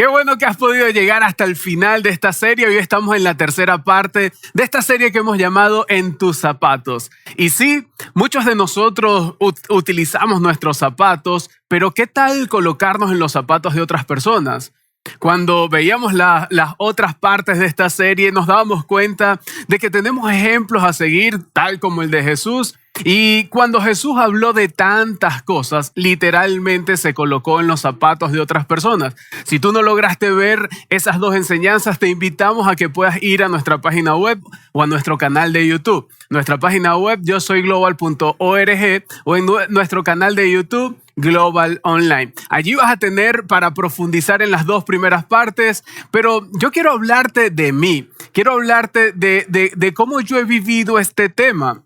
Qué bueno que has podido llegar hasta el final de esta serie. Hoy estamos en la tercera parte de esta serie que hemos llamado En tus zapatos. Y sí, muchos de nosotros utilizamos nuestros zapatos, pero ¿qué tal colocarnos en los zapatos de otras personas? Cuando veíamos las otras partes de esta serie, nos dábamos cuenta de que tenemos ejemplos a seguir, tal como el de Jesús. Y cuando Jesús habló de tantas cosas, literalmente se colocó en los zapatos de otras personas. Si tú no lograste ver esas dos enseñanzas, te invitamos a que puedas ir a nuestra página web o a nuestro canal de YouTube. Nuestra página web yosoyglobal.org o en nuestro canal de YouTube Global Online. Allí vas a tener para profundizar en las dos primeras partes, pero yo quiero hablarte de mí. Quiero hablarte de cómo yo he vivido este tema.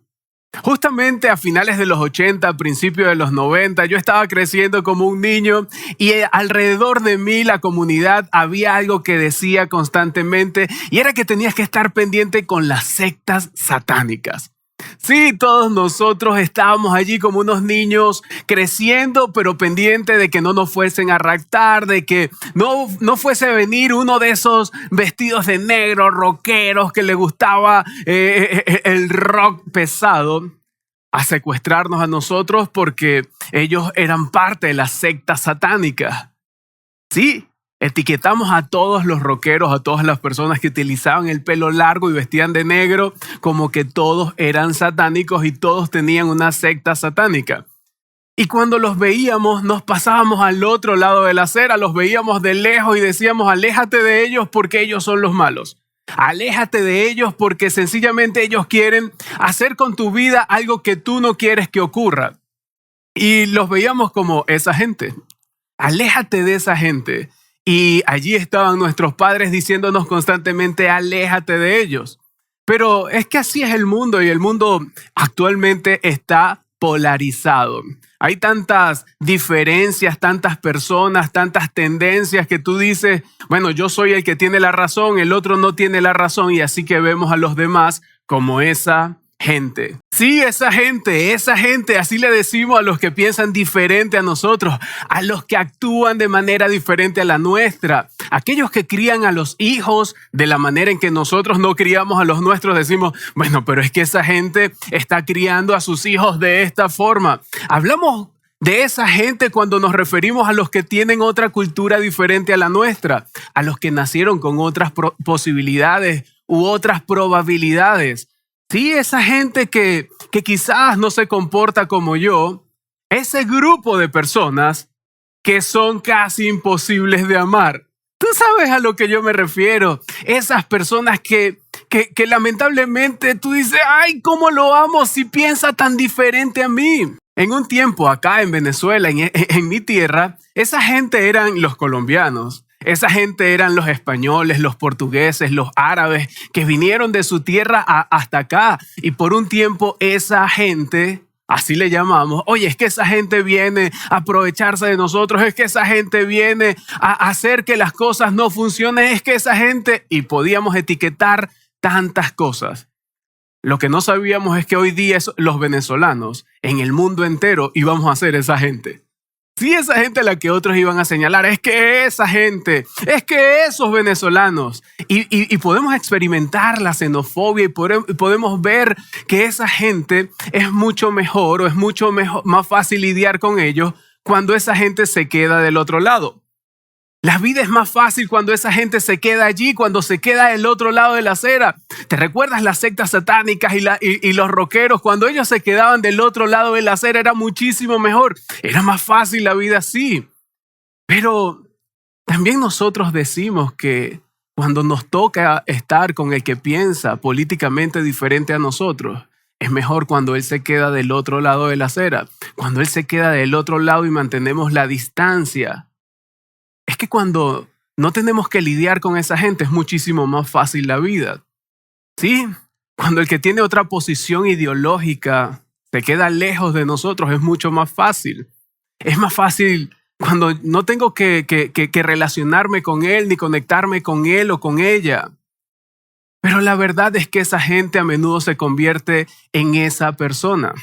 Justamente a finales de los 80, principios de los 90, yo estaba creciendo como un niño y alrededor de mí, la comunidad, había algo que decía constantemente y era que tenías que estar pendiente con las sectas satánicas. Sí, todos nosotros estábamos allí como unos niños creciendo, pero pendiente de que no nos fuesen a raptar, de que no fuese a venir uno de esos vestidos de negro, rockeros, que le gustaba el rock pesado, a secuestrarnos a nosotros porque ellos eran parte de la secta satánica. Sí. Etiquetamos a todos los rockeros, a todas las personas que utilizaban el pelo largo y vestían de negro como que todos eran satánicos y todos tenían una secta satánica. Y cuando los veíamos, nos pasábamos al otro lado de la acera, los veíamos de lejos y decíamos, aléjate de ellos porque ellos son los malos. Aléjate de ellos porque sencillamente ellos quieren hacer con tu vida algo que tú no quieres que ocurra. Y los veíamos como esa gente. Aléjate de esa gente. Y allí estaban nuestros padres diciéndonos constantemente, aléjate de ellos. Pero es que así es el mundo y el mundo actualmente está polarizado. Hay tantas diferencias, tantas personas, tantas tendencias que tú dices, bueno, yo soy el que tiene la razón, el otro no tiene la razón y así que vemos a los demás como esa gente. Sí, esa gente, así le decimos a los que piensan diferente a nosotros, a los que actúan de manera diferente a la nuestra, aquellos que crían a los hijos de la manera en que nosotros no criamos a los nuestros, decimos, bueno, pero es que esa gente está criando a sus hijos de esta forma. Hablamos de esa gente cuando nos referimos a los que tienen otra cultura diferente a la nuestra, a los que nacieron con otras posibilidades u otras probabilidades. Sí, esa gente que quizás no se comporta como yo, ese grupo de personas que son casi imposibles de amar. Tú sabes a lo que yo me refiero. Esas personas que lamentablemente tú dices, ay, ¿cómo lo amo si piensa tan diferente a mí? En un tiempo acá en Venezuela, en mi tierra, esa gente eran los colombianos. Esa gente eran los españoles, los portugueses, los árabes que vinieron de su tierra hasta acá. Y por un tiempo esa gente, así le llamamos, oye, es que esa gente viene a aprovecharse de nosotros, es que esa gente viene a hacer que las cosas no funcionen, es que esa gente... Y podíamos etiquetar tantas cosas. Lo que no sabíamos es que hoy día los venezolanos en el mundo entero íbamos a ser esa gente. Sí, esa gente a la que otros iban a señalar, es que esa gente, es que esos venezolanos. Y podemos experimentar la xenofobia y podemos ver que esa gente es mucho mejor o es mucho más fácil lidiar con ellos cuando esa gente se queda del otro lado. La vida es más fácil cuando esa gente se queda allí, cuando se queda del otro lado de la acera. ¿Te recuerdas las sectas satánicas y los rockeros? Cuando ellos se quedaban del otro lado de la acera era muchísimo mejor. Era más fácil la vida así. Pero también nosotros decimos que cuando nos toca estar con el que piensa políticamente diferente a nosotros, es mejor cuando él se queda del otro lado de la acera. Cuando él se queda del otro lado y mantenemos la distancia. Es que cuando no tenemos que lidiar con esa gente es muchísimo más fácil la vida. Sí, cuando el que tiene otra posición ideológica se queda lejos de nosotros es mucho más fácil. Es más fácil cuando no tengo que relacionarme con él ni conectarme con él o con ella. Pero la verdad es que esa gente a menudo se convierte en esa persona.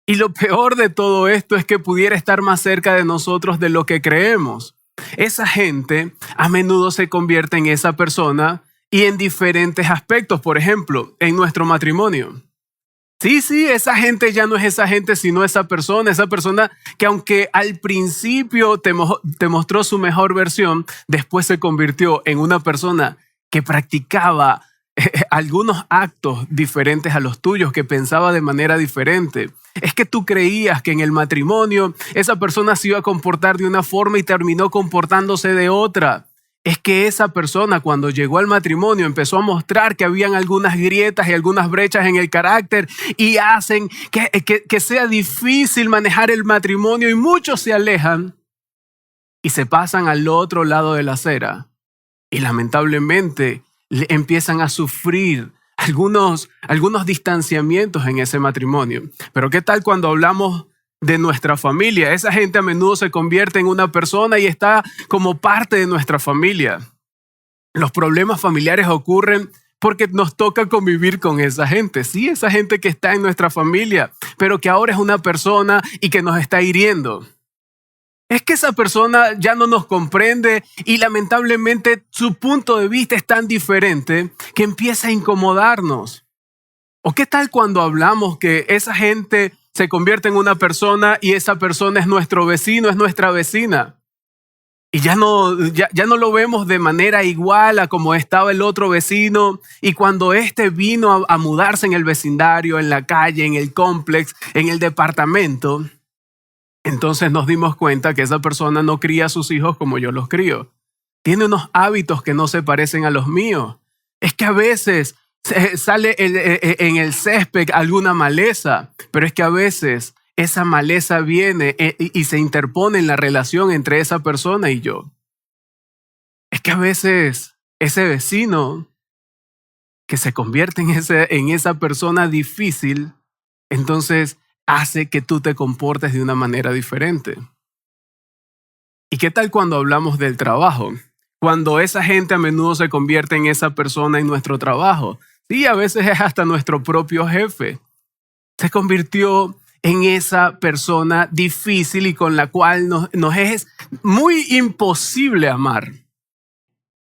Y lo peor de todo esto es que pudiera estar más cerca de nosotros de lo que creemos. esa gente a menudo se convierte en esa persona y en diferentes aspectos. Por ejemplo, en nuestro matrimonio. Sí, esa gente ya no es esa gente, sino esa persona que aunque al principio te mostró su mejor versión, después se convirtió en una persona que practicaba algunos actos diferentes a los tuyos, que pensaba de manera diferente. Es que tú creías que en el matrimonio esa persona se iba a comportar de una forma y terminó comportándose de otra. Es que esa persona cuando llegó al matrimonio empezó a mostrar que habían algunas grietas y algunas brechas en el carácter y hacen que sea difícil manejar el matrimonio, y muchos se alejan y se pasan al otro lado de la acera y lamentablemente empiezan a sufrir algunos distanciamientos en ese matrimonio. Pero ¿qué tal cuando hablamos de nuestra familia? Esa gente a menudo se convierte en una persona y está como parte de nuestra familia. Los problemas familiares ocurren porque nos toca convivir con esa gente. Sí, esa gente que está en nuestra familia, pero que ahora es una persona y que nos está hiriendo. Es que esa persona ya no nos comprende y lamentablemente su punto de vista es tan diferente que empieza a incomodarnos. ¿O qué tal cuando hablamos que esa gente se convierte en una persona y esa persona es nuestro vecino, es nuestra vecina? Y ya no lo vemos de manera igual a como estaba el otro vecino. Y cuando éste vino a mudarse en el vecindario, en la calle, en el complex, en el departamento, entonces nos dimos cuenta que esa persona no cría a sus hijos como yo los crío. Tiene unos hábitos que no se parecen a los míos. Es que a veces sale en el césped alguna maleza, pero es que a veces esa maleza viene y se interpone en la relación entre esa persona y yo. Es que a veces ese vecino que se convierte en esa persona difícil, entonces hace que tú te comportes de una manera diferente. ¿Y qué tal cuando hablamos del trabajo? Cuando esa gente a menudo se convierte en esa persona en nuestro trabajo. Sí, a veces es hasta nuestro propio jefe. Se convirtió en esa persona difícil y con la cual nos es muy imposible amar.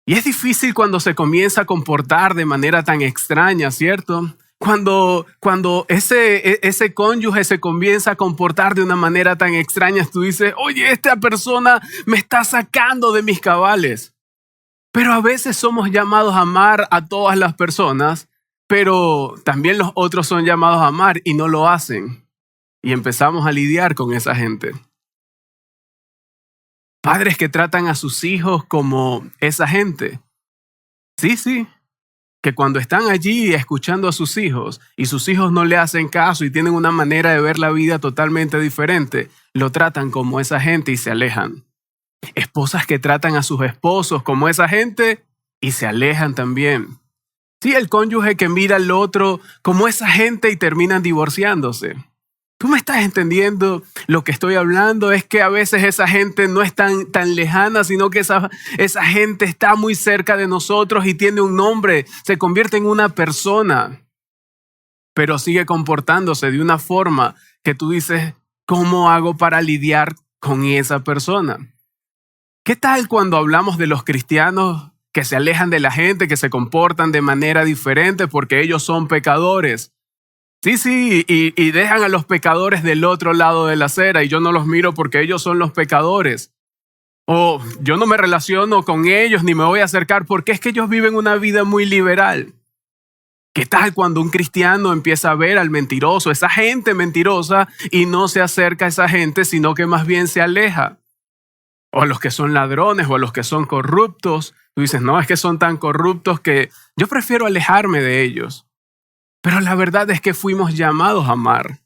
Y es difícil cuando se comienza a comportar de manera tan extraña, ¿cierto? Cuando ese cónyuge se comienza a comportar de una manera tan extraña, tú dices, oye, esta persona me está sacando de mis cabales. Pero a veces somos llamados a amar a todas las personas, pero también los otros son llamados a amar y no lo hacen. Y empezamos a lidiar con esa gente. Padres que tratan a sus hijos como esa gente. Sí, que cuando están allí escuchando a sus hijos y sus hijos no le hacen caso y tienen una manera de ver la vida totalmente diferente, lo tratan como esa gente y se alejan. Esposas que tratan a sus esposos como esa gente y se alejan también. Sí, el cónyuge que mira al otro como esa gente y terminan divorciándose. ¿Tú me estás entendiendo lo que estoy hablando? Es que a veces esa gente no es tan lejana, sino que esa gente está muy cerca de nosotros y tiene un nombre, se convierte en una persona, pero sigue comportándose de una forma que tú dices, ¿cómo hago para lidiar con esa persona? ¿Qué tal cuando hablamos de los cristianos que se alejan de la gente, que se comportan de manera diferente porque ellos son pecadores? Sí, y dejan a los pecadores del otro lado de la acera y yo no los miro porque ellos son los pecadores. O yo no me relaciono con ellos ni me voy a acercar porque es que ellos viven una vida muy liberal. ¿Qué tal cuando un cristiano empieza a ver al mentiroso, esa gente mentirosa, y no se acerca a esa gente, sino que más bien se aleja? O a los que son ladrones o a los que son corruptos. Tú dices, no, es que son tan corruptos que yo prefiero alejarme de ellos. Pero la verdad es que fuimos llamados a amar.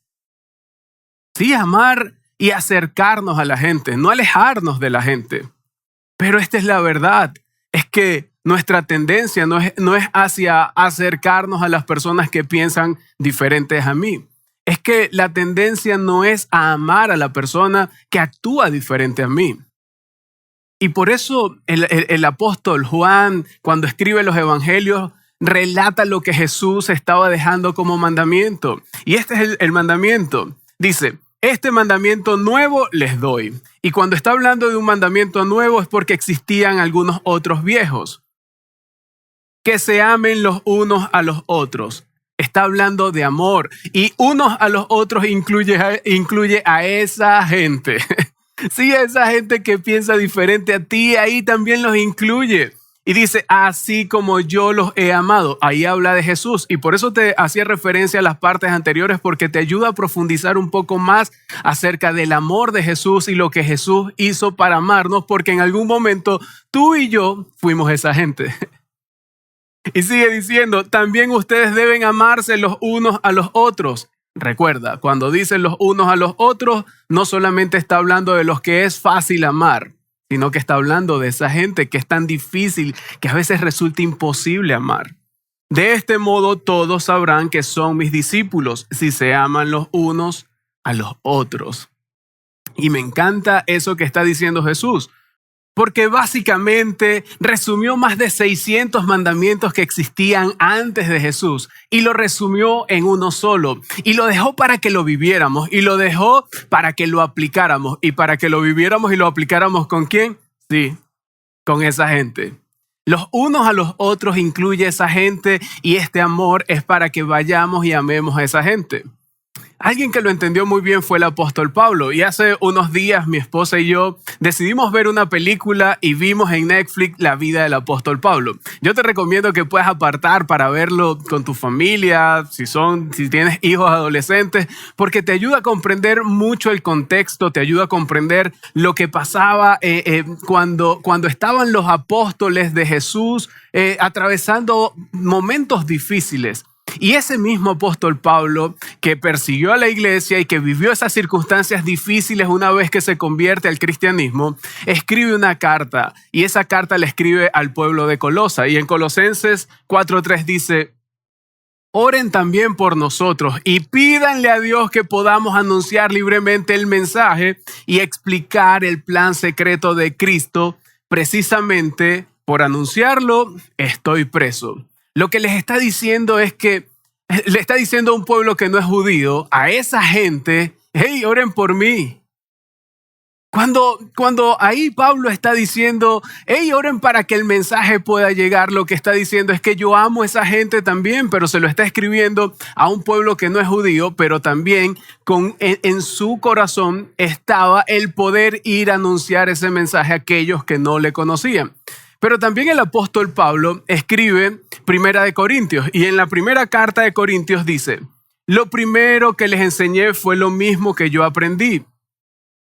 Sí, amar y acercarnos a la gente, no alejarnos de la gente. Pero esta es la verdad, es que nuestra tendencia no es hacia acercarnos a las personas que piensan diferentes a mí. Es que la tendencia no es a amar a la persona que actúa diferente a mí. Y por eso el apóstol Juan, cuando escribe los evangelios, relata lo que Jesús estaba dejando como mandamiento. Y este es el mandamiento. Dice, Este mandamiento nuevo les doy. Y cuando está hablando de un mandamiento nuevo es porque existían algunos otros viejos. Que se amen los unos a los otros. Está hablando de amor. Y unos a los otros incluye a esa gente. Sí, a esa gente que piensa diferente a ti, ahí también los incluye. Y dice, así como yo los he amado. Ahí habla de Jesús. Y por eso te hacía referencia a las partes anteriores, porque te ayuda a profundizar un poco más acerca del amor de Jesús y lo que Jesús hizo para amarnos, porque en algún momento tú y yo fuimos esa gente. Y sigue diciendo, también ustedes deben amarse los unos a los otros. Recuerda, cuando dicen los unos a los otros, no solamente está hablando de los que es fácil amar, sino que está hablando de esa gente que es tan difícil que a veces resulta imposible amar. De este modo todos sabrán que son mis discípulos si se aman los unos a los otros. Y me encanta eso que está diciendo Jesús, porque básicamente resumió más de 600 mandamientos que existían antes de Jesús y lo resumió en uno solo y lo dejó para que lo viviéramos y lo dejó para que lo aplicáramos y para que lo viviéramos y lo aplicáramos ¿con quién? Sí, con esa gente. Los unos a los otros incluye esa gente y este amor es para que vayamos y amemos a esa gente. Alguien que lo entendió muy bien fue el apóstol Pablo y hace unos días mi esposa y yo decidimos ver una película y vimos en Netflix la vida del apóstol Pablo. Yo te recomiendo que puedas apartar para verlo con tu familia, si tienes hijos adolescentes, porque te ayuda a comprender mucho el contexto, te ayuda a comprender lo que pasaba cuando estaban los apóstoles de Jesús atravesando momentos difíciles. Y ese mismo apóstol Pablo que persiguió a la iglesia y que vivió esas circunstancias difíciles una vez que se convierte al cristianismo, escribe una carta y esa carta la escribe al pueblo de Colosa. Y en Colosenses 4:3 dice, oren también por nosotros y pídanle a Dios que podamos anunciar libremente el mensaje y explicar el plan secreto de Cristo. Precisamente por anunciarlo estoy preso. Lo que les está diciendo es que le está diciendo a un pueblo que no es judío, a esa gente, hey, oren por mí. Cuando ahí Pablo está diciendo, hey, oren para que el mensaje pueda llegar, lo que está diciendo es que yo amo a esa gente también, pero se lo está escribiendo a un pueblo que no es judío, pero también en su corazón estaba el poder ir a anunciar ese mensaje a aquellos que no le conocían. Pero también el apóstol Pablo escribe Primera de Corintios y en la primera carta de Corintios dice, lo primero que les enseñé fue lo mismo que yo aprendí,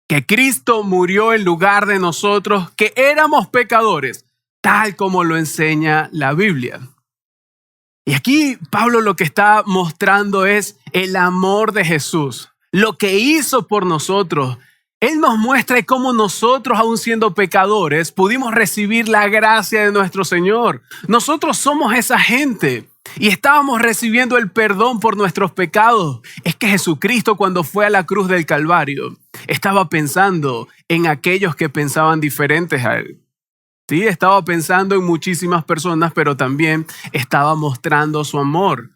que Cristo murió en lugar de nosotros, que éramos pecadores, tal como lo enseña la Biblia. Y aquí Pablo lo que está mostrando es el amor de Jesús, lo que hizo por nosotros. Él nos muestra cómo nosotros, aun siendo pecadores, pudimos recibir la gracia de nuestro Señor. Nosotros somos esa gente y estábamos recibiendo el perdón por nuestros pecados. Es que Jesucristo, cuando fue a la cruz del Calvario, estaba pensando en aquellos que pensaban diferentes a Él. Sí, estaba pensando en muchísimas personas, pero también estaba mostrando su amor.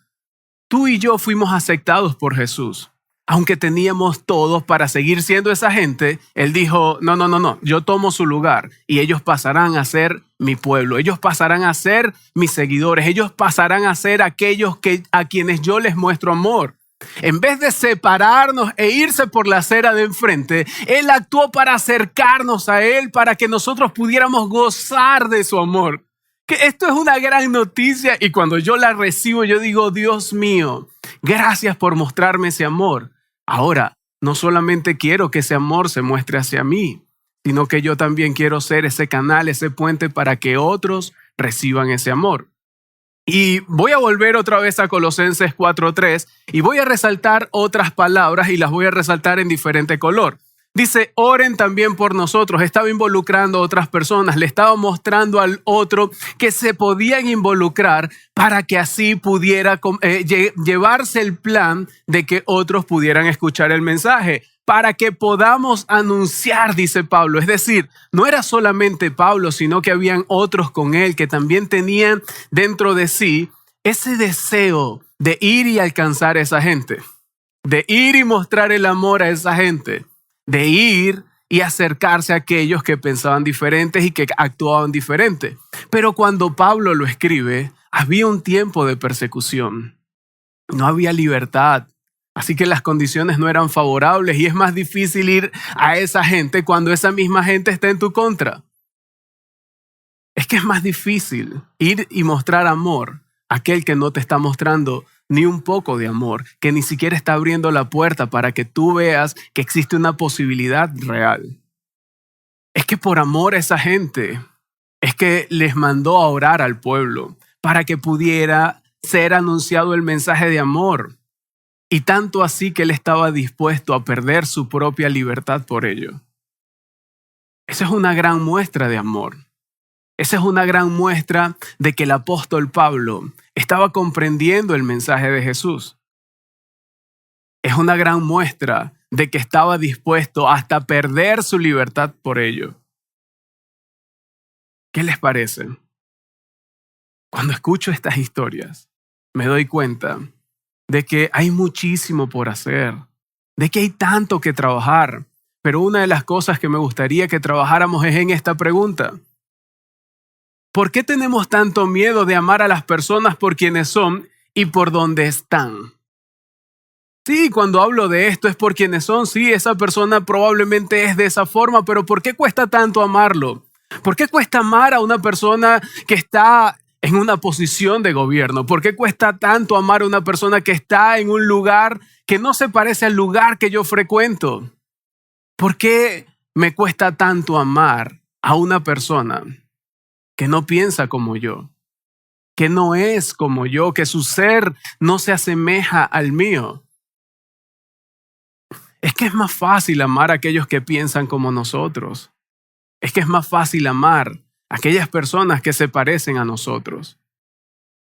Tú y yo fuimos aceptados por Jesús. Aunque teníamos todos para seguir siendo esa gente, Él dijo, no, yo tomo su lugar y ellos pasarán a ser mi pueblo, ellos pasarán a ser mis seguidores, ellos pasarán a ser aquellos a quienes yo les muestro amor. En vez de separarnos e irse por la acera de enfrente, Él actuó para acercarnos a Él, para que nosotros pudiéramos gozar de su amor. Que esto es una gran noticia y cuando yo la recibo, yo digo, Dios mío, gracias por mostrarme ese amor. Ahora, no solamente quiero que ese amor se muestre hacia mí, sino que yo también quiero ser ese canal, ese puente para que otros reciban ese amor. Y voy a volver otra vez a Colosenses 4:3 y voy a resaltar otras palabras y las voy a resaltar en diferente color. Dice, oren también por nosotros. Estaba involucrando a otras personas. Le estaba mostrando al otro que se podían involucrar para que así pudiera llevarse el plan de que otros pudieran escuchar el mensaje. Para que podamos anunciar, dice Pablo. Es decir, no era solamente Pablo, sino que habían otros con él que también tenían dentro de sí ese deseo de ir y alcanzar a esa gente. de ir y mostrar el amor a esa gente, de ir y acercarse a aquellos que pensaban diferentes y que actuaban diferente. Pero cuando Pablo lo escribe, había un tiempo de persecución. No había libertad. Así que las condiciones no eran favorables y es más difícil ir a esa gente cuando esa misma gente está en tu contra. Es que es más difícil ir y mostrar amor a aquel que no te está mostrando ni un poco de amor, que ni siquiera está abriendo la puerta para que tú veas que existe una posibilidad real. Es que por amor a esa gente, es que les mandó a orar al pueblo para que pudiera ser anunciado el mensaje de amor. Y tanto así que él estaba dispuesto a perder su propia libertad por ello. Esa es una gran muestra de amor. Esa es una gran muestra de que el apóstol Pablo estaba comprendiendo el mensaje de Jesús. Es una gran muestra de que estaba dispuesto hasta perder su libertad por ello. ¿Qué les parece? Cuando escucho estas historias, me doy cuenta de que hay muchísimo por hacer, de que hay tanto que trabajar. Pero una de las cosas que me gustaría que trabajáramos es en esta pregunta. ¿Por qué tenemos tanto miedo de amar a las personas por quienes son y por donde están? Sí, cuando hablo de esto es por quienes son. Sí, esa persona probablemente es de esa forma, pero ¿por qué cuesta tanto amarlo? ¿Por qué cuesta amar a una persona que está en una posición de gobierno? ¿Por qué cuesta tanto amar a una persona que está en un lugar que no se parece al lugar que yo frecuento? ¿Por qué me cuesta tanto amar a una persona que no piensa como yo, que no es como yo, que su ser no se asemeja al mío? Es que es más fácil amar a aquellos que piensan como nosotros. Es que es más fácil amar a aquellas personas que se parecen a nosotros.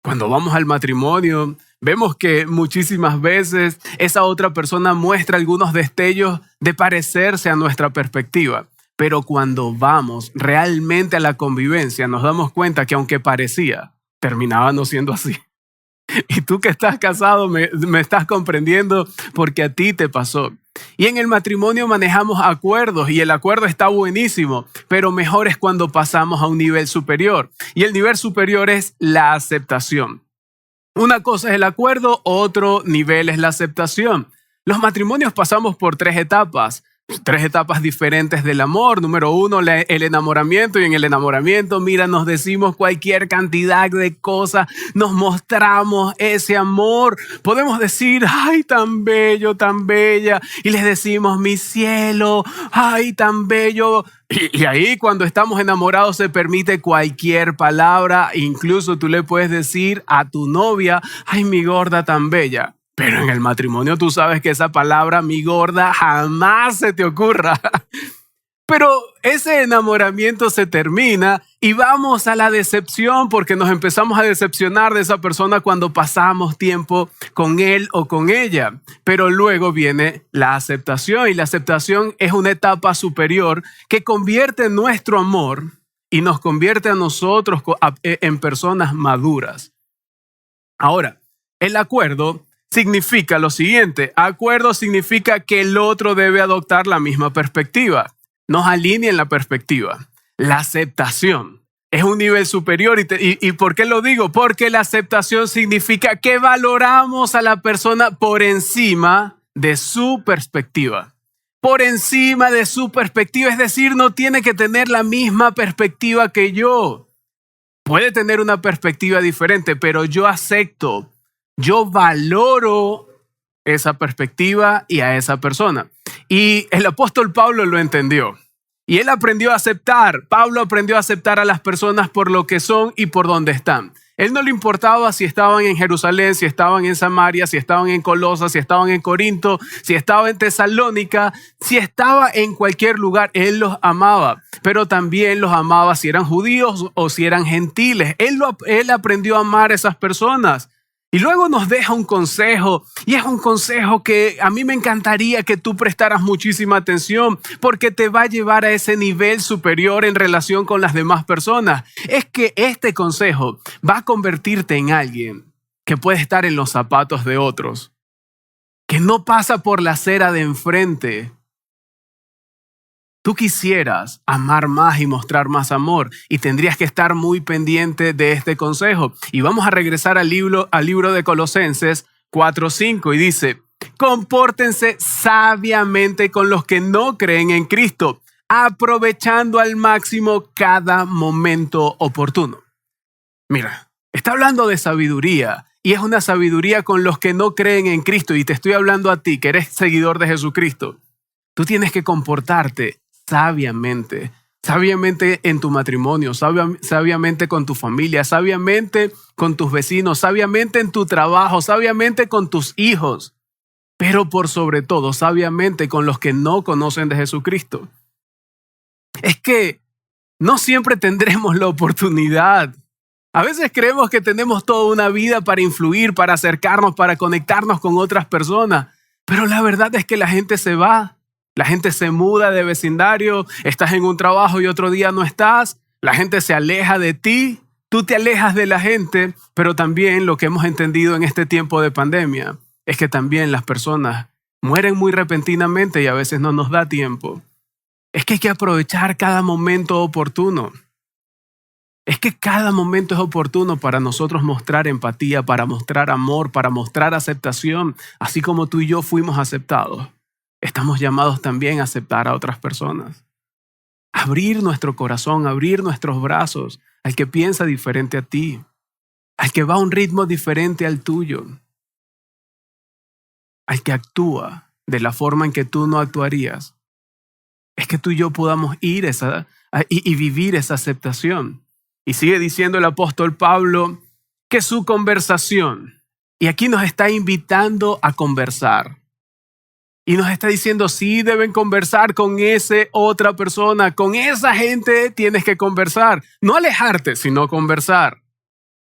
Cuando vamos al matrimonio, vemos que muchísimas veces esa otra persona muestra algunos destellos de parecerse a nuestra perspectiva. Pero cuando vamos realmente a la convivencia, nos damos cuenta que aunque parecía, terminaba no siendo así. Y tú que estás casado me estás comprendiendo porque a ti te pasó. Y en el matrimonio manejamos acuerdos y el acuerdo está buenísimo, pero mejor es cuando pasamos a un nivel superior. Y el nivel superior es la aceptación. Una cosa es el acuerdo, otro nivel es la aceptación. Los matrimonios pasamos por tres etapas diferentes del amor. Número uno, el enamoramiento. Y en el enamoramiento, mira, nos decimos cualquier cantidad de cosas, nos mostramos ese amor. Podemos decir, ay, tan bello, tan bella. Y les decimos, mi cielo, ay, tan bello. Y ahí cuando estamos enamorados se permite cualquier palabra. Incluso tú le puedes decir a tu novia, ay, mi gorda tan bella. Pero en el matrimonio tú sabes que esa palabra, mi gorda, jamás se te ocurra. Pero ese enamoramiento se termina y vamos a la decepción porque nos empezamos a decepcionar de esa persona cuando pasamos tiempo con él o con ella. Pero luego viene la aceptación y la aceptación es una etapa superior que convierte nuestro amor y nos convierte a nosotros en personas maduras. Ahora, el acuerdo significa lo siguiente. Acuerdo significa que el otro debe adoptar la misma perspectiva. Nos alinea en la perspectiva. La aceptación es un nivel superior. ¿Y por qué lo digo? Porque la aceptación significa que valoramos a la persona por encima de su perspectiva. Por encima de su perspectiva. Es decir, no tiene que tener la misma perspectiva que yo. Puede tener una perspectiva diferente, pero yo acepto. Yo valoro esa perspectiva y a esa persona. Y el apóstol Pablo lo entendió. Y él aprendió a aceptar. Pablo aprendió a aceptar a las personas por lo que son y por donde están. Él no le importaba si estaban en Jerusalén, si estaban en Samaria, si estaban en Colosas, si estaban en Corinto, si estaba en Tesalónica, si estaba en cualquier lugar. Él los amaba, pero también los amaba si eran judíos o si eran gentiles. Él aprendió a amar a esas personas. Y luego nos deja un consejo, y es un consejo que a mí me encantaría que tú prestaras muchísima atención porque te va a llevar a ese nivel superior en relación con las demás personas. Es que este consejo va a convertirte en alguien que puede estar en los zapatos de otros, que que no pasa por la acera de enfrente. Tú quisieras amar más y mostrar más amor y tendrías que estar muy pendiente de este consejo. Y vamos a regresar al libro de Colosenses 4:5 y dice: compórtense sabiamente con los que no creen en Cristo, aprovechando al máximo cada momento oportuno. Mira, está hablando de sabiduría y es una sabiduría con los que no creen en Cristo, y te estoy hablando a ti que eres seguidor de Jesucristo. Tú tienes que comportarte sabiamente en tu matrimonio, sabiamente con tu familia, sabiamente con tus vecinos, sabiamente en tu trabajo, sabiamente con tus hijos, pero por sobre todo, sabiamente con los que no conocen de Jesucristo. Es que no siempre tendremos la oportunidad. A veces creemos que tenemos toda una vida para influir, para acercarnos, para conectarnos con otras personas, pero la verdad es que la gente se va. La gente se muda de vecindario, estás en un trabajo y otro día no estás, la gente se aleja de ti, tú te alejas de la gente, pero también lo que hemos entendido en este tiempo de pandemia es que también las personas mueren muy repentinamente y a veces no nos da tiempo. Es que hay que aprovechar cada momento oportuno. Es que cada momento es oportuno para nosotros mostrar empatía, para mostrar amor, para mostrar aceptación, así como tú y yo fuimos aceptados. Estamos llamados también a aceptar a otras personas. Abrir nuestro corazón, abrir nuestros brazos al que piensa diferente a ti, al que va a un ritmo diferente al tuyo, al que actúa de la forma en que tú no actuarías. Es que tú y yo podamos ir y vivir esa aceptación. Y sigue diciendo el apóstol Pablo que su conversación, y aquí nos está invitando a conversar. Y nos está diciendo, sí, deben conversar con esa otra persona, con esa gente tienes que conversar. No alejarte, sino conversar.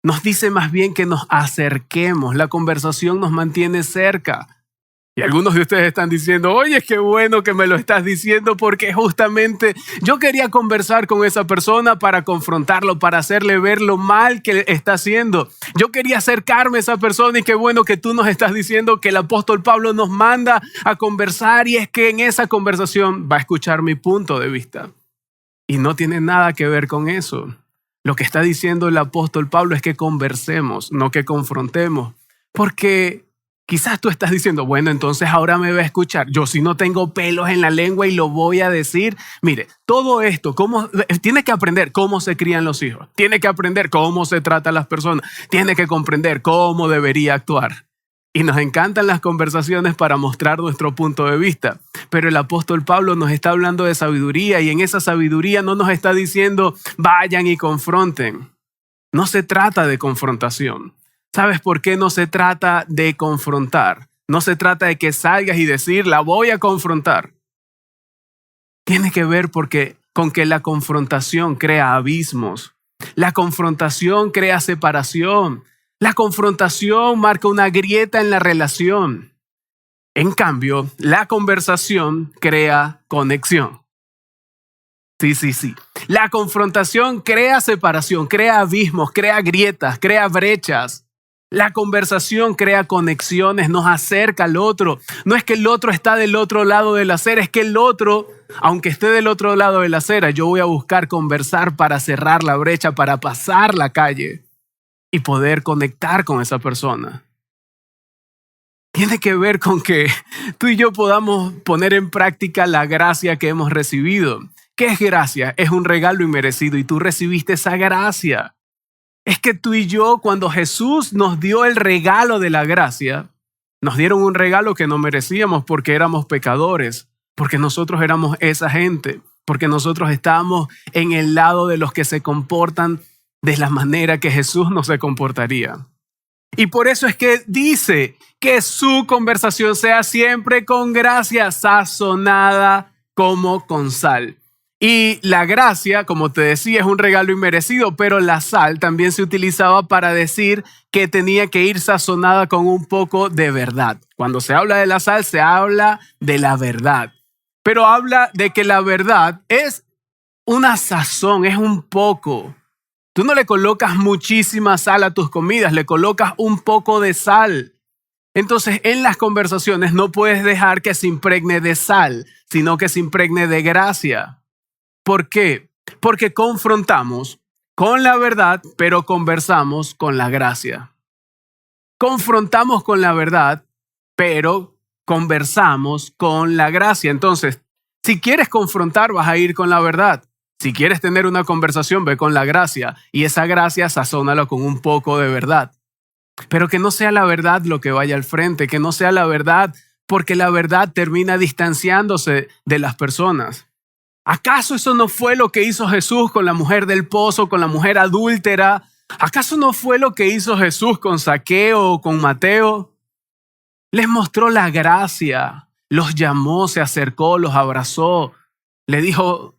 Nos dice más bien que nos acerquemos. La conversación nos mantiene cerca. Y algunos de ustedes están diciendo, oye, qué bueno que me lo estás diciendo, porque justamente yo quería conversar con esa persona para confrontarlo, para hacerle ver lo mal que está haciendo. Yo quería acercarme a esa persona y qué bueno que tú nos estás diciendo que el apóstol Pablo nos manda a conversar, y es que en esa conversación va a escuchar mi punto de vista. Y no tiene nada que ver con eso. Lo que está diciendo el apóstol Pablo es que conversemos, no que confrontemos, porque quizás tú estás diciendo, bueno, entonces ahora me va a escuchar. Yo si no tengo pelos en la lengua y lo voy a decir. Mire, todo esto, tiene que aprender cómo se crían los hijos. Tiene que aprender cómo se tratan las personas. Tiene que comprender cómo debería actuar. Y nos encantan las conversaciones para mostrar nuestro punto de vista. Pero el apóstol Pablo nos está hablando de sabiduría, y en esa sabiduría no nos está diciendo vayan y confronten. No se trata de confrontación. ¿Sabes por qué no se trata de confrontar? No se trata de que salgas y decir, la voy a confrontar. Tiene que ver con que la confrontación crea abismos. La confrontación crea separación. La confrontación marca una grieta en la relación. En cambio, la conversación crea conexión. Sí. La confrontación crea separación, crea abismos, crea grietas, crea brechas. La conversación crea conexiones, nos acerca al otro. No es que el otro está del otro lado de la acera, es que el otro, aunque esté del otro lado de la acera, yo voy a buscar conversar para cerrar la brecha, para pasar la calle y poder conectar con esa persona. Tiene que ver con que tú y yo podamos poner en práctica la gracia que hemos recibido. ¿Qué es gracia? Es un regalo inmerecido y tú recibiste esa gracia. Es que tú y yo, cuando Jesús nos dio el regalo de la gracia, nos dieron un regalo que no merecíamos porque éramos pecadores, porque nosotros éramos esa gente, porque nosotros estábamos en el lado de los que se comportan de la manera que Jesús no se comportaría. Y por eso es que dice que su conversación sea siempre con gracia, sazonada como con sal. Y la gracia, como te decía, es un regalo inmerecido, pero la sal también se utilizaba para decir que tenía que ir sazonada con un poco de verdad. Cuando se habla de la sal, se habla de la verdad. Pero habla de que la verdad es una sazón, es un poco. Tú no le colocas muchísima sal a tus comidas, le colocas un poco de sal. Entonces, en las conversaciones no puedes dejar que se impregne de sal, sino que se impregne de gracia. ¿Por qué? Porque confrontamos con la verdad, pero conversamos con la gracia. Confrontamos con la verdad, pero conversamos con la gracia. Entonces, si quieres confrontar, vas a ir con la verdad. Si quieres tener una conversación, ve con la gracia. Y esa gracia sazónala con un poco de verdad. Pero que no sea la verdad lo que vaya al frente, que no sea la verdad, porque la verdad termina distanciándose de las personas. ¿Acaso eso no fue lo que hizo Jesús con la mujer del pozo, con la mujer adúltera? ¿Acaso no fue lo que hizo Jesús con Zaqueo o con Mateo? Les mostró la gracia, los llamó, se acercó, los abrazó, le dijo,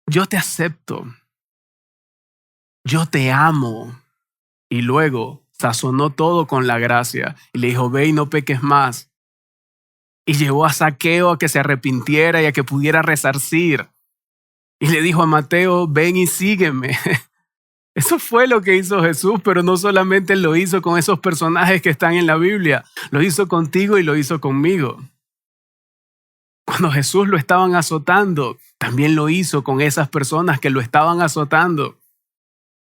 yo te acepto, yo te amo. Y luego sazonó todo con la gracia y le dijo, ve y no peques más. Y llevó a Zaqueo a que se arrepintiera y a que pudiera resarcir. Y le dijo a Mateo, ven y sígueme. Eso fue lo que hizo Jesús, pero no solamente lo hizo con esos personajes que están en la Biblia, lo hizo contigo y lo hizo conmigo. Cuando Jesús lo estaban azotando, también lo hizo con esas personas que lo estaban azotando.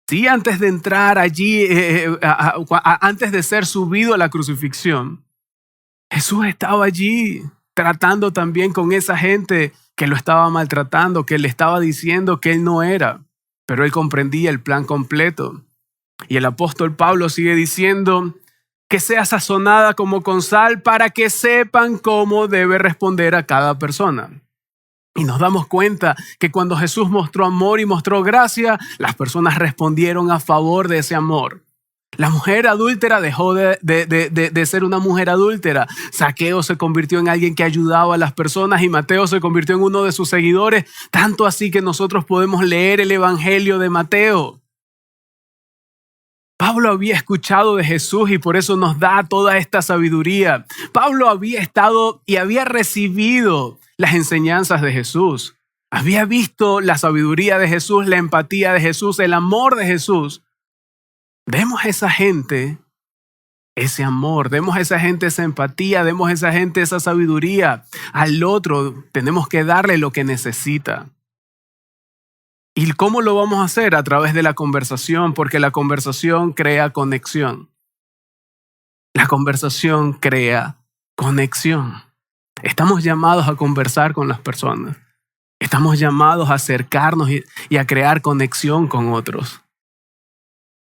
Sí, antes de entrar allí, antes de ser subido a la crucifixión, Jesús estaba allí tratando también con esa gente que lo estaba maltratando, que le estaba diciendo que él no era, pero él comprendía el plan completo. Y el apóstol Pablo sigue diciendo que sea sazonada como con sal para que sepan cómo debe responder a cada persona. Y nos damos cuenta que cuando Jesús mostró amor y mostró gracia, las personas respondieron a favor de ese amor. La mujer adúltera dejó de ser una mujer adúltera. Zaqueo se convirtió en alguien que ayudaba a las personas y Mateo se convirtió en uno de sus seguidores, tanto así que nosotros podemos leer el Evangelio de Mateo. Pablo había escuchado de Jesús y por eso nos da toda esta sabiduría. Pablo había estado y había recibido las enseñanzas de Jesús. Había visto la sabiduría de Jesús, la empatía de Jesús, el amor de Jesús. Demos a esa gente ese amor, demos a esa gente esa empatía, demos a esa gente esa sabiduría. Al otro tenemos que darle lo que necesita. ¿Y cómo lo vamos a hacer? A través de la conversación, porque la conversación crea conexión. La conversación crea conexión. Estamos llamados a conversar con las personas. Estamos llamados a acercarnos y a crear conexión con otros.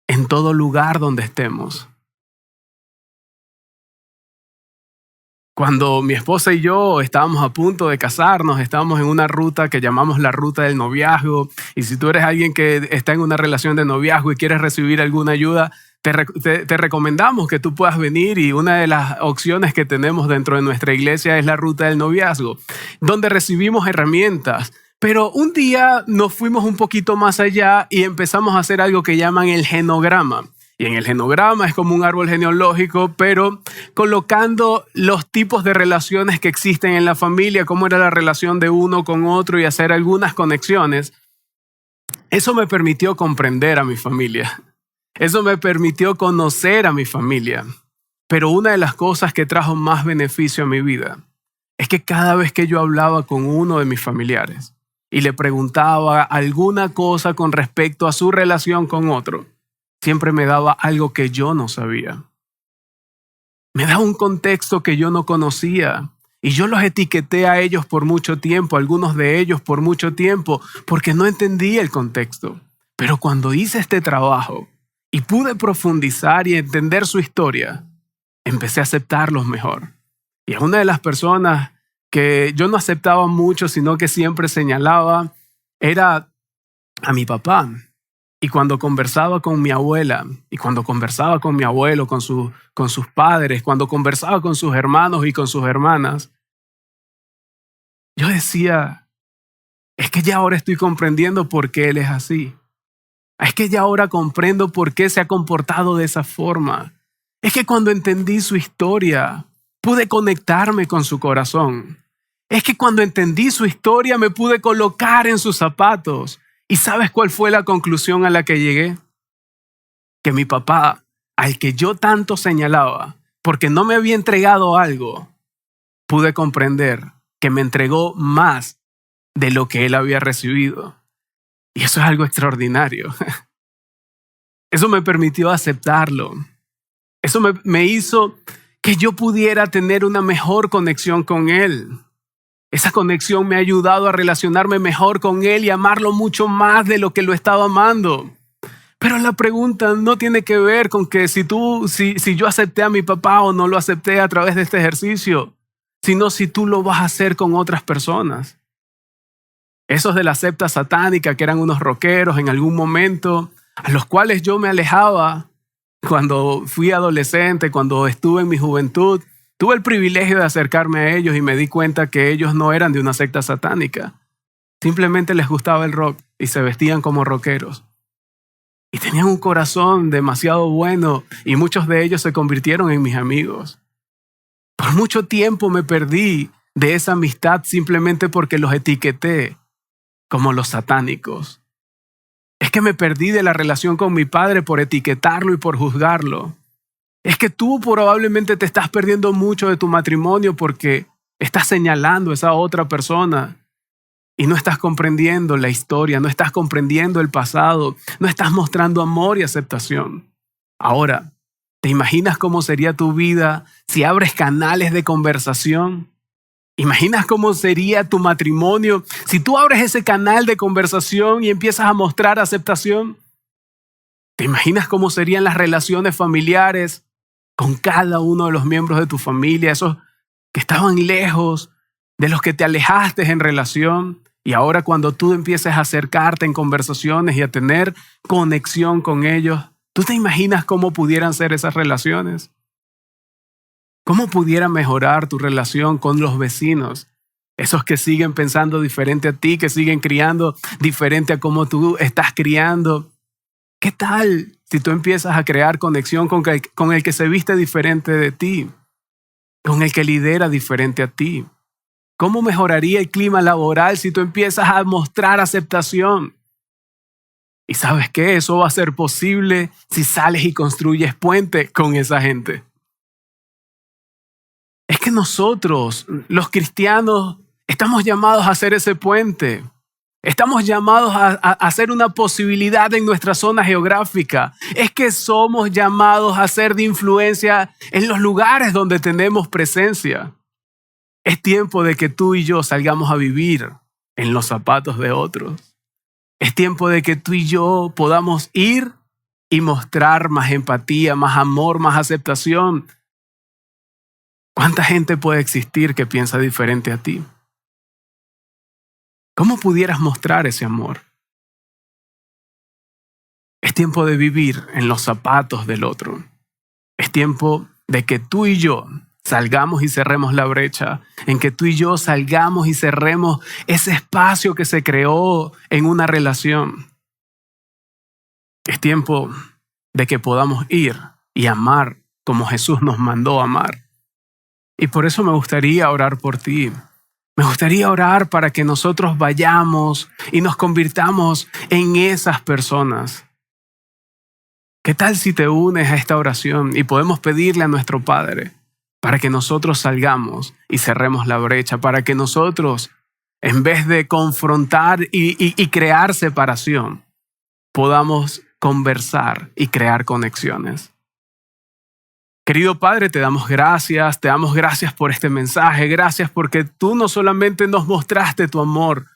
En todo lugar donde estemos. Cuando mi esposa y yo estábamos a punto de casarnos, estábamos en una ruta que llamamos la ruta del noviazgo. Y si tú eres alguien que está en una relación de noviazgo y quieres recibir alguna ayuda, te recomendamos que tú puedas venir, y una de las opciones que tenemos dentro de nuestra iglesia es la ruta del noviazgo, donde recibimos herramientas. Pero un día nos fuimos un poquito más allá y empezamos a hacer algo que llaman el genograma. Y en el genograma es como un árbol genealógico, pero colocando los tipos de relaciones que existen en la familia, cómo era la relación de uno con otro y hacer algunas conexiones. Eso me permitió comprender a mi familia. Eso me permitió conocer a mi familia. Pero una de las cosas que trajo más beneficio a mi vida es que cada vez que yo hablaba con uno de mis familiares y le preguntaba alguna cosa con respecto a su relación con otro, siempre me daba algo que yo no sabía. Me daba un contexto que yo no conocía. Y yo los etiqueté a ellos por mucho tiempo, algunos de ellos por mucho tiempo, porque no entendía el contexto. Pero cuando hice este trabajo y pude profundizar y entender su historia, empecé a aceptarlos mejor. Y a una de las personas que yo no aceptaba mucho, sino que siempre señalaba, era a mi papá. Y cuando conversaba con mi abuela, y cuando conversaba con mi abuelo, con sus padres, cuando conversaba con sus hermanos y con sus hermanas, yo decía, es que ya ahora estoy comprendiendo por qué él es así. Es que ya ahora comprendo por qué se ha comportado de esa forma. Es que cuando entendí su historia, pude conectarme con su corazón. Es que cuando entendí su historia, me pude colocar en sus zapatos. ¿Y sabes cuál fue la conclusión a la que llegué? Que mi papá, al que yo tanto señalaba, porque no me había entregado algo, pude comprender que me entregó más de lo que él había recibido. Y eso es algo extraordinario. Eso me permitió aceptarlo. Eso me hizo que yo pudiera tener una mejor conexión con él. Esa conexión me ha ayudado a relacionarme mejor con él y amarlo mucho más de lo que lo estaba amando. Pero la pregunta no tiene que ver con que si yo acepté a mi papá o no lo acepté a través de este ejercicio, sino si tú lo vas a hacer con otras personas. Esos de la secta satánica, que eran unos rockeros en algún momento, a los cuales yo me alejaba cuando fui adolescente, cuando estuve en mi juventud, tuve el privilegio de acercarme a ellos y me di cuenta que ellos no eran de una secta satánica. Simplemente les gustaba el rock y se vestían como rockeros. Y tenían un corazón demasiado bueno y muchos de ellos se convirtieron en mis amigos. Por mucho tiempo me perdí de esa amistad simplemente porque los etiqueté como los satánicos. Es que me perdí de la relación con mi padre por etiquetarlo y por juzgarlo. Es que tú probablemente te estás perdiendo mucho de tu matrimonio porque estás señalando a esa otra persona y no estás comprendiendo la historia, no estás comprendiendo el pasado, no estás mostrando amor y aceptación. Ahora, ¿te imaginas cómo sería tu vida si abres canales de conversación? ¿Imaginas cómo sería tu matrimonio si tú abres ese canal de conversación y empiezas a mostrar aceptación? ¿Te imaginas cómo serían las relaciones familiares con cada uno de los miembros de tu familia, esos que estaban lejos, de los que te alejaste en relación? Y ahora cuando tú empieces a acercarte en conversaciones y a tener conexión con ellos, ¿tú te imaginas cómo pudieran ser esas relaciones? ¿Cómo pudiera mejorar tu relación con los vecinos? Esos que siguen pensando diferente a ti, que siguen criando diferente a cómo tú estás criando. ¿Qué tal si tú empiezas a crear conexión con el que se viste diferente de ti? Con el que lidera diferente a ti. ¿Cómo mejoraría el clima laboral si tú empiezas a mostrar aceptación? ¿Y sabes qué? Eso va a ser posible si sales y construyes puente con esa gente. Es que nosotros, los cristianos, estamos llamados a hacer ese puente. Estamos llamados a hacer una posibilidad en nuestra zona geográfica. Es que somos llamados a ser de influencia en los lugares donde tenemos presencia. Es tiempo de que tú y yo salgamos a vivir en los zapatos de otros. Es tiempo de que tú y yo podamos ir y mostrar más empatía, más amor, más aceptación. ¿Cuánta gente puede existir que piensa diferente a ti? ¿Cómo pudieras mostrar ese amor? Es tiempo de vivir en los zapatos del otro. Es tiempo de que tú y yo salgamos y cerremos la brecha, en que tú y yo salgamos y cerremos ese espacio que se creó en una relación. Es tiempo de que podamos ir y amar como Jesús nos mandó amar. Y por eso me gustaría orar por ti. Me gustaría orar para que nosotros vayamos y nos convirtamos en esas personas. ¿Qué tal si te unes a esta oración y podemos pedirle a nuestro Padre para que nosotros salgamos y cerremos la brecha, para que nosotros, en vez de confrontar y crear separación, podamos conversar y crear conexiones? Querido Padre, te damos gracias por este mensaje, gracias porque tú no solamente nos mostraste tu amor,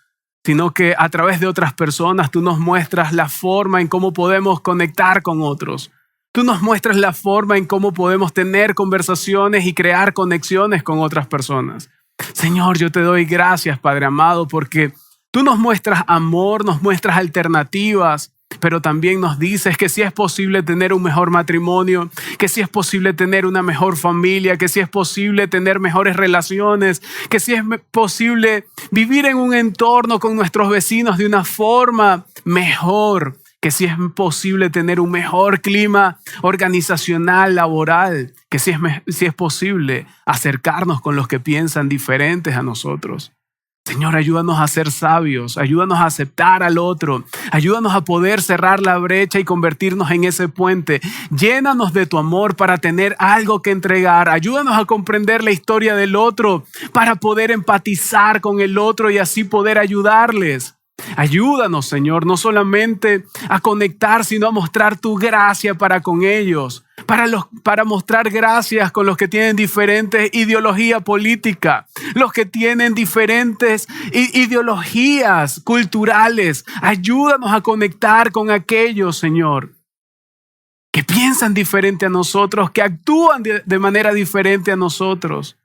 sino que a través de otras personas tú nos muestras la forma en cómo podemos conectar con otros. Tú nos muestras la forma en cómo podemos tener conversaciones y crear conexiones con otras personas. Señor, yo te doy gracias, Padre amado, porque tú nos muestras amor, nos muestras alternativas, pero también nos dices que sí es posible tener un mejor matrimonio, que sí es posible tener una mejor familia, que sí es posible tener mejores relaciones, que sí es posible vivir en un entorno con nuestros vecinos de una forma mejor, que sí es posible tener un mejor clima organizacional, laboral, que sí es posible acercarnos con los que piensan diferentes a nosotros. Señor, ayúdanos a ser sabios, ayúdanos a aceptar al otro, ayúdanos a poder cerrar la brecha y convertirnos en ese puente. Llénanos de tu amor para tener algo que entregar. Ayúdanos a comprender la historia del otro para poder empatizar con el otro y así poder ayudarles. Ayúdanos, Señor, no solamente a conectar, sino a mostrar tu gracia para con ellos, para mostrar gracias con los que tienen diferentes ideologías políticas, los que tienen diferentes ideologías culturales. Ayúdanos a conectar con aquellos, Señor, que piensan diferente a nosotros, que actúan de manera diferente a nosotros.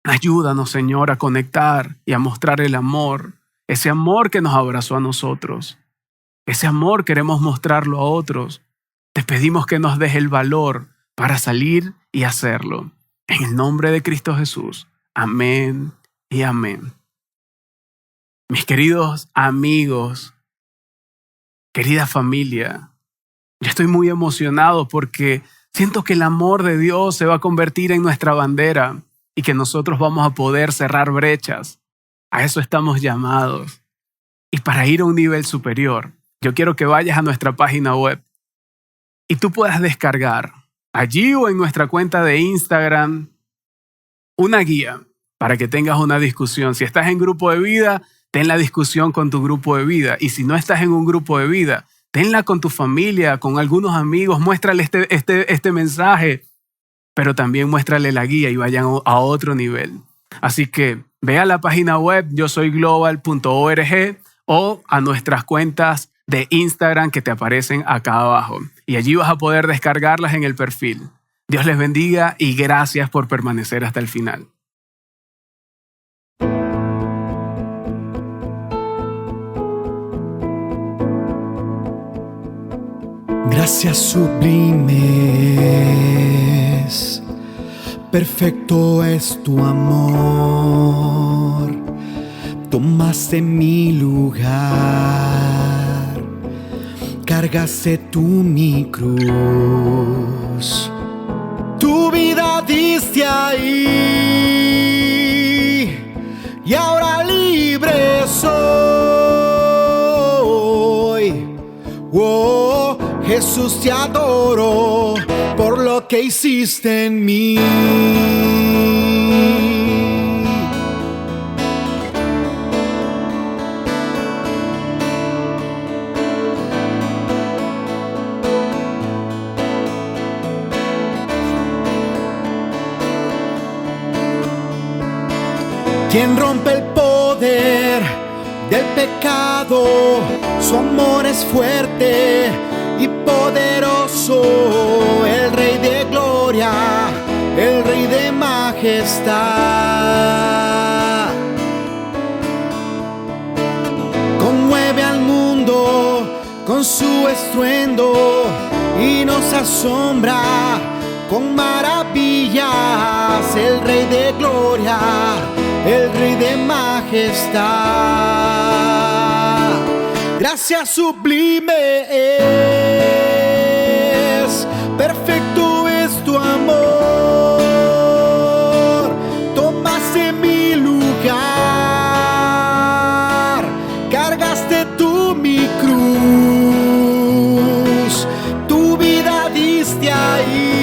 Ayúdanos, Señor, a conectar y a mostrar el amor. Ese amor que nos abrazó a nosotros, ese amor queremos mostrarlo a otros. Te pedimos que nos des el valor para salir y hacerlo. En el nombre de Cristo Jesús. Amén y amén. Mis queridos amigos, querida familia, yo estoy muy emocionado porque siento que el amor de Dios se va a convertir en nuestra bandera y que nosotros vamos a poder cerrar brechas. A eso estamos llamados. Y para ir a un nivel superior, yo quiero que vayas a nuestra página web y tú puedas descargar allí o en nuestra cuenta de Instagram una guía para que tengas una discusión. Si estás en grupo de vida, ten la discusión con tu grupo de vida. Y si no estás en un grupo de vida, tenla con tu familia, con algunos amigos. Muéstrale este mensaje, pero también muéstrale la guía y vayan a otro nivel. Así que ve a la página web yosoyglobal.org o a nuestras cuentas de Instagram que te aparecen acá abajo. Y allí vas a poder descargarlas en el perfil. Dios les bendiga y gracias por permanecer hasta el final. Gracias sublimes, perfecto es tu amor. Tomaste mi lugar, cargaste tú mi cruz. Tu vida diste ahí y ahora libre soy. Oh, Jesús, te adoro por lo que hiciste en mí. Quien rompe el poder del pecado, su amor es fuerte y poderoso. El Rey de gloria, el Rey de majestad, conmueve al mundo con su estruendo y nos asombra con maravillas. El Rey de gloria, el Rey de majestad. Gracias sublime es, perfecto es tu amor. Tomaste mi lugar, cargaste tú mi cruz. Tu vida diste ahí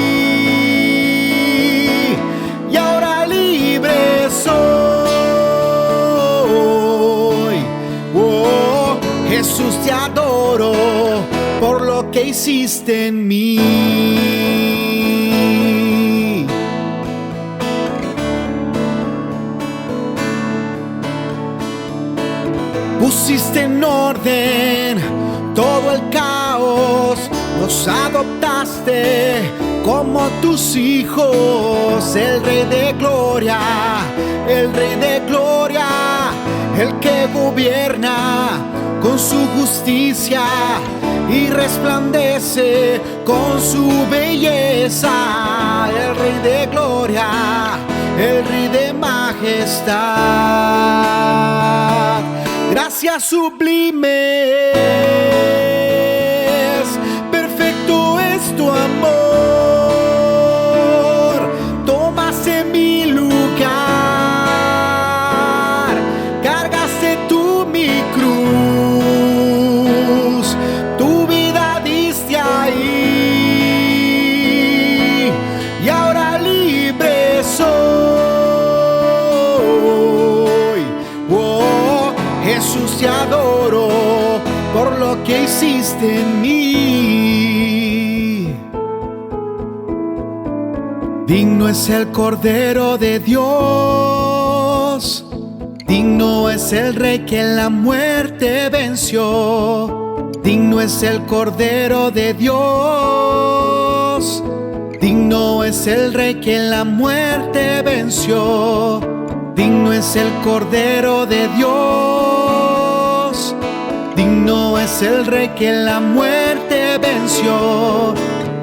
y ahora libre soy. Oh, Jesús, te adoro por lo que hiciste en mí. Pusiste en orden todo el caos, nos adoptaste como tus hijos. El Rey de gloria, el Rey de gloria, el que gobierna con su justicia y resplandece con su belleza. El Rey de gloria, el Rey de majestad. Gracias sublimes, perfecto es tu amor. Tomaste mi lugar, hiciste en mí. Digno es el Cordero de Dios, digno es el Rey que la muerte venció. Digno es el Cordero de Dios, digno es el Rey que la muerte venció. Digno es el Cordero de Dios, digno es el Rey que la muerte venció.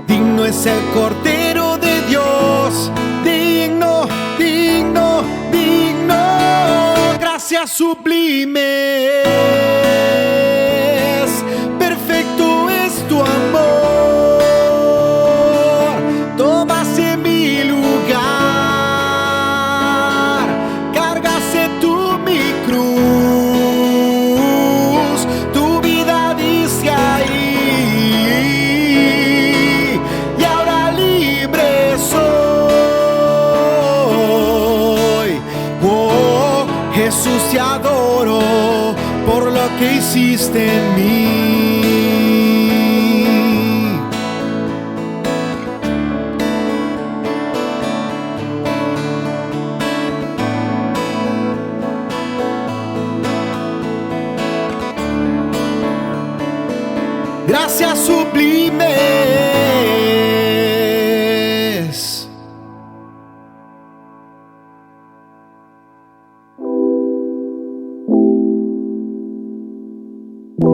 Digno es el Cordero de Dios, digno, digno, digno. Gracias sublimes, perfecto es tu amor. Tomaste mi lugar, cargaste tú mi cruz, tu vida diste ahí, y ahora libre soy. Oh, Jesús, te adoro por lo que hiciste en mí. Gracias sublimes.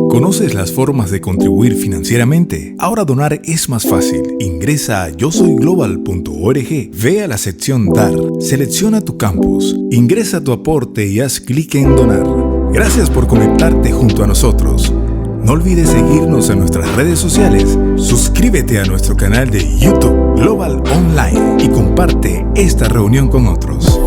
¿Conoces las formas de contribuir financieramente? Ahora donar es más fácil. Ingresa a yosoyglobal.org, ve a la sección Dar, selecciona tu campus, ingresa tu aporte y haz clic en Donar. Gracias por conectarte junto a nosotros. No olvides seguirnos en nuestras redes sociales, suscríbete a nuestro canal de YouTube Global Online y comparte esta reunión con otros.